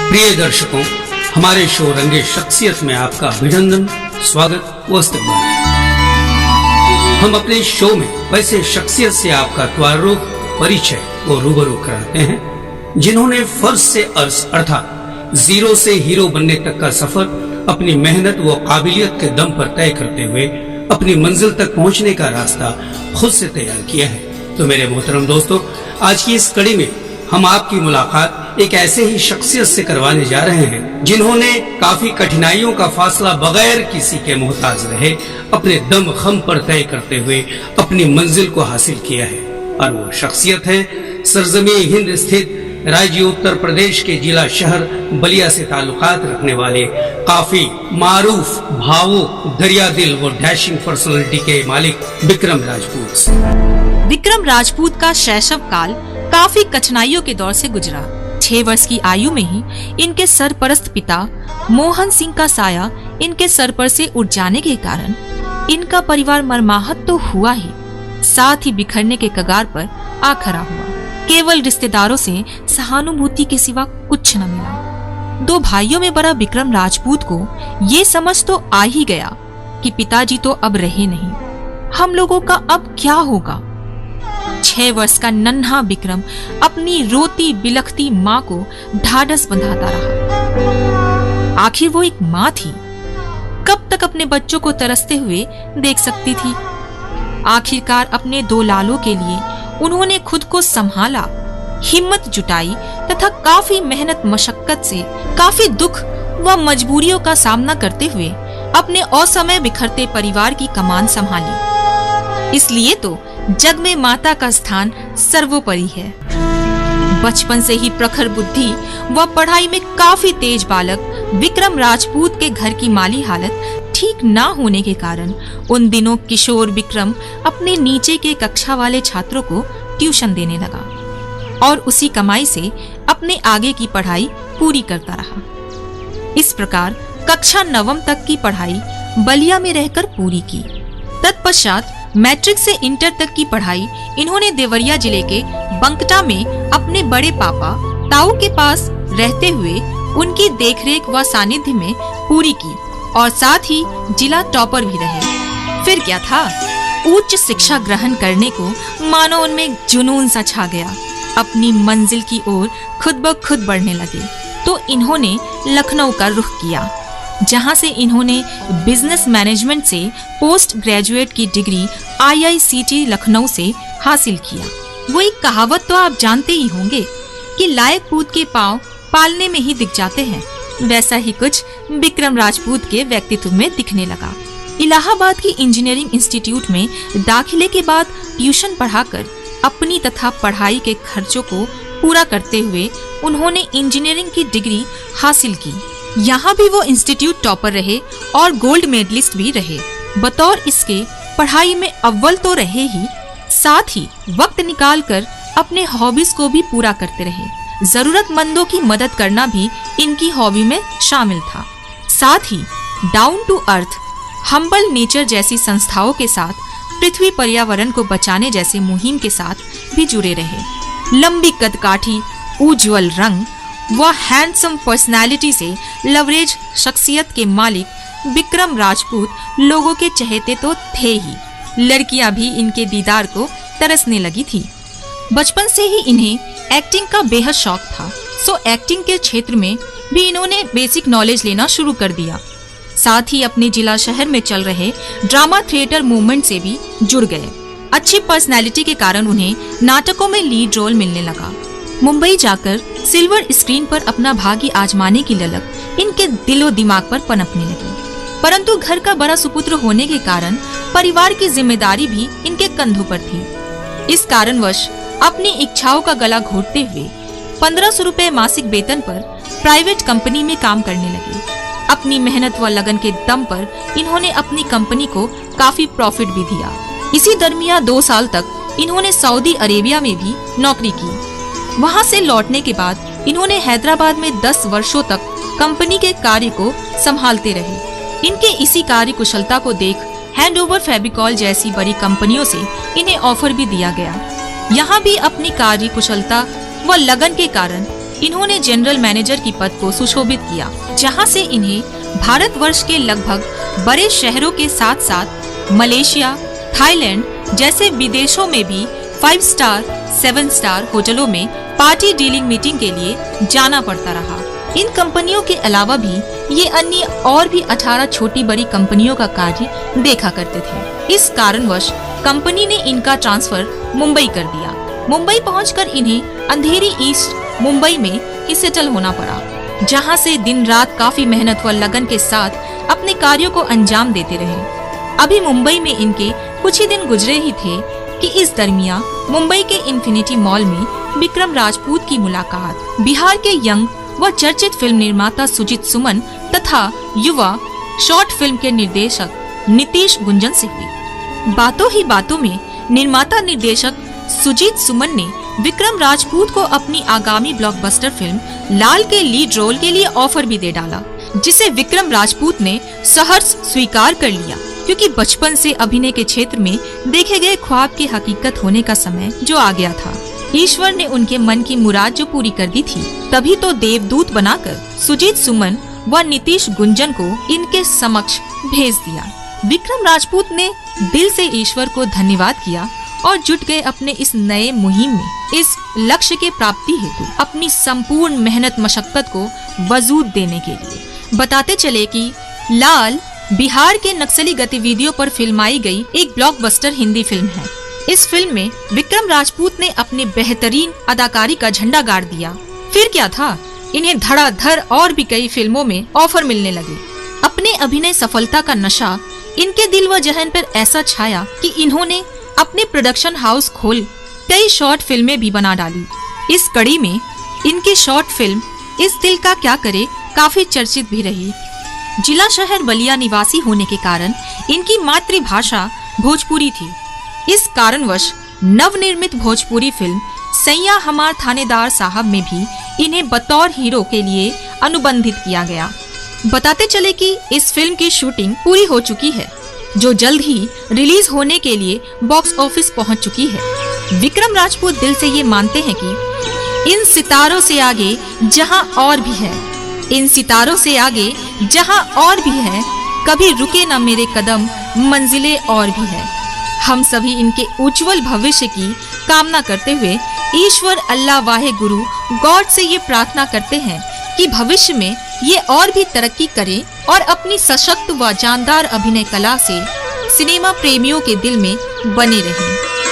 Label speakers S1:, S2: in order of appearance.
S1: प्रिय दर्शकों, हमारे शो रंगे शख्सियत में आपका अभिनंदन, स्वागत व इस्तकबाल। हम अपने शो में वैसे शख्सियत से आपका त्वरित परिचय व रूबरू कराते हैं जिन्होंने फर्ज से अर्ज अर्थात जीरो से हीरो बनने तक का सफर अपनी मेहनत व काबिलियत के दम पर तय करते हुए अपनी मंजिल तक पहुंचने का रास्ता खुद से तैयार किया है। तो मेरे मोहतरम दोस्तों, आज की इस कड़ी में हम आपकी मुलाकात एक ऐसे ही शख्सियत से करवाने जा रहे हैं जिन्होंने काफी कठिनाइयों का फासला बगैर किसी के मोहताज रहे अपने दम खम पर तय करते हुए अपनी मंजिल को हासिल किया है। और वो शख्सियत है सरजमी हिंद स्थित राज्य उत्तर प्रदेश के जिला शहर बलिया से ताल्लुकात रखने वाले काफी मारूफ, भावुक, दरिया दिल व डैशिंग पर्सनालिटी के मालिक विक्रम राजपूत।
S2: विक्रम राजपूत का शैशव काल काफी कठिनाइयों के दौर से गुजरा। 6 वर्ष की आयु में ही इनके सरपरस्त पिता मोहन सिंह का साया इनके सर पर से उठ जाने के कारण इनका परिवार मर्माहत तो हुआ ही, साथ ही बिखरने के कगार पर आ खड़ा हुआ। केवल रिश्तेदारों से सहानुभूति के सिवा कुछ न मिला। 2 भाइयों में बड़ा विक्रम राजपूत को ये समझ तो आ ही गया कि पिताजी तो अब रहे नहीं, हम लोगों का अब क्या होगा। 6 वर्ष का नन्हा विक्रम अपनी रोती बिलखती माँ को ढाढ़स बंधाता रहा। आखिर वो एक माँ थी, कब तक अपने बच्चों को तरसते हुए देख सकती थी। आखिरकार अपने 2 लालों के लिए उन्होंने खुद को संभाला, हिम्मत जुटाई तथा काफी मेहनत मशक्कत से काफी दुख व मजबूरियों का सामना करते हुए अपने असमय बिखरते परिवार की कमान संभाली। इसलिए तो जग में माता का स्थान सर्वोपरि है। बचपन से ही प्रखर बुद्धि व पढ़ाई में काफी तेज बालक विक्रम राजपूत के घर की माली हालत ठीक ना होने के कारण उन दिनों किशोर विक्रम अपने नीचे के कक्षा वाले छात्रों को ट्यूशन देने लगा और उसी कमाई से अपने आगे की पढ़ाई पूरी करता रहा। इस प्रकार कक्षा 9वीं तक की पढ़ाई बलिया में रहकर पूरी की। तत्पश्चात मैट्रिक से इंटर तक की पढ़ाई इन्होंने देवरिया जिले के बंकटा में अपने बड़े पापा ताऊ के पास रहते हुए उनकी देखरेख व सानिध्य में पूरी की और साथ ही जिला टॉपर भी रहे। फिर क्या था, उच्च शिक्षा ग्रहण करने को मानो उनमें जुनून सा छा गया। अपनी मंजिल की ओर खुद ब खुद बढ़ने लगे तो इन्होंने लखनऊ का रुख किया, जहां से इन्होंने बिजनेस मैनेजमेंट से पोस्ट ग्रेजुएट की डिग्री IICT लखनऊ से हासिल किया। वो एक कहावत तो आप जानते ही होंगे कि लायक पूत के पांव पालने में ही दिख जाते हैं। वैसा ही कुछ विक्रम राजपूत के व्यक्तित्व में दिखने लगा। इलाहाबाद की इंजीनियरिंग इंस्टीट्यूट में दाखिले के बाद ट्यूशन पढ़ाकर अपनी तथा पढ़ाई के खर्चों को पूरा करते हुए उन्होंने इंजीनियरिंग की डिग्री हासिल की। यहाँ भी वो इंस्टीट्यूट टॉपर रहे और गोल्ड मेडलिस्ट भी रहे। बतौर इसके पढ़ाई में अव्वल तो रहे ही, साथ ही वक्त निकालकर अपने हॉबीज को भी पूरा करते रहे। जरूरतमंदों की मदद करना भी इनकी हॉबी में शामिल था। साथ ही Down to Earth, Humble Nature जैसी संस्थाओं के साथ पृथ्वी पर्यावरण को बचाने जैसे मुहिम के साथ भी जुड़े रहे। लंबी कदकाठी, उज्जवल रंग व हैंडसम पर्सनालिटी से लवरेज शख्सियत के मालिक विक्रम राजपूत लोगों के चहेते तो थे ही, लड़कियां भी इनके दीदार को तरसने लगी थी। बचपन से ही इन्हें एक्टिंग का बेहद शौक था, सो एक्टिंग के क्षेत्र में भी इन्होंने बेसिक नॉलेज लेना शुरू कर दिया। साथ ही अपने जिला शहर में चल रहे ड्रामा थिएटर मूवमेंट से भी जुड़ गए। अच्छी पर्सनैलिटी के कारण उन्हें नाटकों में लीड रोल मिलने लगा। मुंबई जाकर सिल्वर स्क्रीन पर अपना भाग्य आजमाने की ललक इनके दिलो दिमाग पर पनपने लगी। परंतु घर का बड़ा सुपुत्र होने के कारण परिवार की जिम्मेदारी भी इनके कंधों पर थी। इस कारणवश अपनी इच्छाओं का गला घोटते हुए 1500 रुपए मासिक वेतन पर प्राइवेट कंपनी में काम करने लगे। अपनी मेहनत व लगन के दम पर इन्होंने अपनी कंपनी को काफी प्रॉफिट भी दिया। इसी दरमियान 2 साल तक इन्होंने सऊदी अरेबिया में भी नौकरी की। वहां से लौटने के बाद इन्होंने हैदराबाद में 10 वर्षों तक कंपनी के कार्य को संभालते रहे। इनके इसी कार्य कुशलता को देख हैंडओवर फेविकॉल जैसी बड़ी कंपनियों से इन्हें ऑफर भी दिया गया। यहाँ भी अपनी कार्य कुशलता व लगन के कारण इन्होंने जनरल मैनेजर की पद को सुशोभित किया, जहां से इन्हें भारतवर्ष के लगभग बड़े शहरों के साथ साथ मलेशिया, थाईलैंड जैसे विदेशों में भी 5 स्टार, 7 स्टार होटलों में पार्टी डीलिंग मीटिंग के लिए जाना पड़ता रहा। इन कंपनियों के अलावा भी ये अन्य और भी 18 छोटी बड़ी कंपनियों का कार्य देखा करते थे। इस कारणवश कंपनी ने इनका ट्रांसफर मुंबई कर दिया। मुंबई पहुंचकर इन्हें अंधेरी ईस्ट मुंबई में ही सेटल होना पड़ा, जहां से दिन रात काफी मेहनत व लगन के साथ अपने कार्यों को अंजाम देते रहे। अभी मुंबई में इनके कुछ ही दिन गुजरे ही थे कि इस दरमियान मुंबई के इन्फिनिटी मॉल में विक्रम राजपूत की मुलाकात बिहार के यंग व चर्चित फिल्म निर्माता सुजीत सुमन तथा युवा शॉर्ट फिल्म के निर्देशक नीतीश गुंजन से हुई। बातों ही बातों में निर्माता निर्देशक सुजीत सुमन ने विक्रम राजपूत को अपनी आगामी ब्लॉकबस्टर फिल्म लाल के लीड रोल के लिए ऑफर भी दे डाला, जिसे विक्रम राजपूत ने सहर्ष स्वीकार कर लिया, क्योंकि बचपन से अभिनय के क्षेत्र में देखे गए ख्वाब की हकीकत होने का समय जो आ गया था। ईश्वर ने उनके मन की मुराद जो पूरी कर दी थी, तभी तो देवदूत बनाकर सुजीत सुमन व नीतीश गुंजन को इनके समक्ष भेज दिया। विक्रम राजपूत ने दिल से ईश्वर को धन्यवाद किया और जुट गए अपने इस नए मुहिम में इस लक्ष्य के प्राप्ति हेतु अपनी संपूर्ण मेहनत मशक्कत को वजूद देने के लिए। बताते चले कि लाल बिहार के नक्सली गतिविधियों पर फिल्माई गई एक ब्लॉकबस्टर हिंदी फिल्म है। इस फिल्म में विक्रम राजपूत ने अपने बेहतरीन अदाकारी का झंडा गाड़ दिया। फिर क्या था, इन्हें धड़ाधड़ और भी कई फिल्मों में ऑफर मिलने लगे। अपने अभिनय सफलता का नशा इनके दिल व जहन पर ऐसा छाया कि इन्होंने अपने प्रोडक्शन हाउस खोल कई शॉर्ट फिल्में भी बना डाली। इस कड़ी में इनकी शॉर्ट फिल्म इस दिल का क्या करे काफी चर्चित भी रही। जिला शहर बलिया निवासी होने के कारण इनकी मातृभाषा भोजपुरी थी। इस कारणवश नवनिर्मित भोजपुरी फिल्म सैया हमार थानेदार साहब में भी इन्हें बतौर हीरो के लिए अनुबंधित किया गया। बताते चले कि इस फिल्म की शूटिंग पूरी हो चुकी है, जो जल्द ही रिलीज होने के लिए बॉक्स ऑफिस पहुंच चुकी है। विक्रम राजपूत दिल से ये मानते हैं कि इन सितारों से आगे जहां और भी है, इन सितारों से आगे जहां और भी है, कभी रुके ना मेरे कदम, मंजिलें और भी है। हम सभी इनके उज्जवल भविष्य की कामना करते हुए ईश्वर अल्लाह वाहे गुरु गॉड से ये प्रार्थना करते हैं कि भविष्य में ये और भी तरक्की करें और अपनी सशक्त व जानदार अभिनय कला से सिनेमा प्रेमियों के दिल में बने रहें।